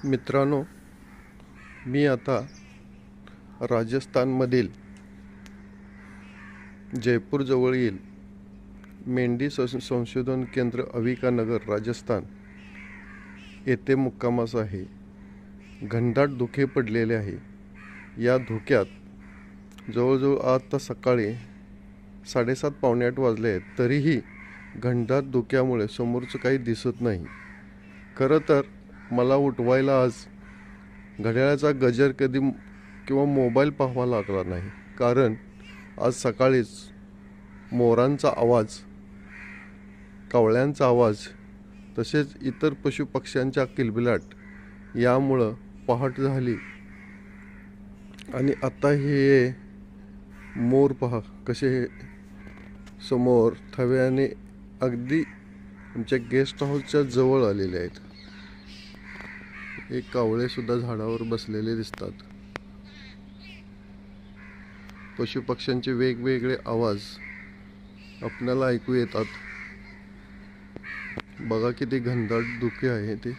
मित्रांनो, मी आता राजस्थानमधील जयपूरजवळील मेंढी संशोधन केंद्र अविका नगर राजस्थान येथे मुक्कामास आहे. घनदाट धुके पडलेले आहे. या धुक्यात जवळजवळ आता सकाळी 7:30 पावणे 8 वाजले आहेत, तरीही घनदाट धुक्यामुळे समोरचं काही दिसत नाही. खरं तर मला उठवायला आज घड्याळाचा गजर कधी किंवा मोबाईल पाहावा लागला नाही, कारण आज सकाळीच मोरांचा आवाज, कावळ्यांचा आवाज तसेच इतर पशुपक्ष्यांच्या किलबिलाट यामुळं पहाट झाली. आणि आता हे मोर पहा कसे समोर थव्याने अगदी आमच्या गेस्ट हाऊसच्या जवळ आलेले आहेत. एक कावळे सुद्धा झाडावर बसलेले दिसतात. पशुपक्ष्यांचे वेगवेगळे आवाज आपल्याला ऐकू येतात. बघा किती घनदाट धुके आहे ते.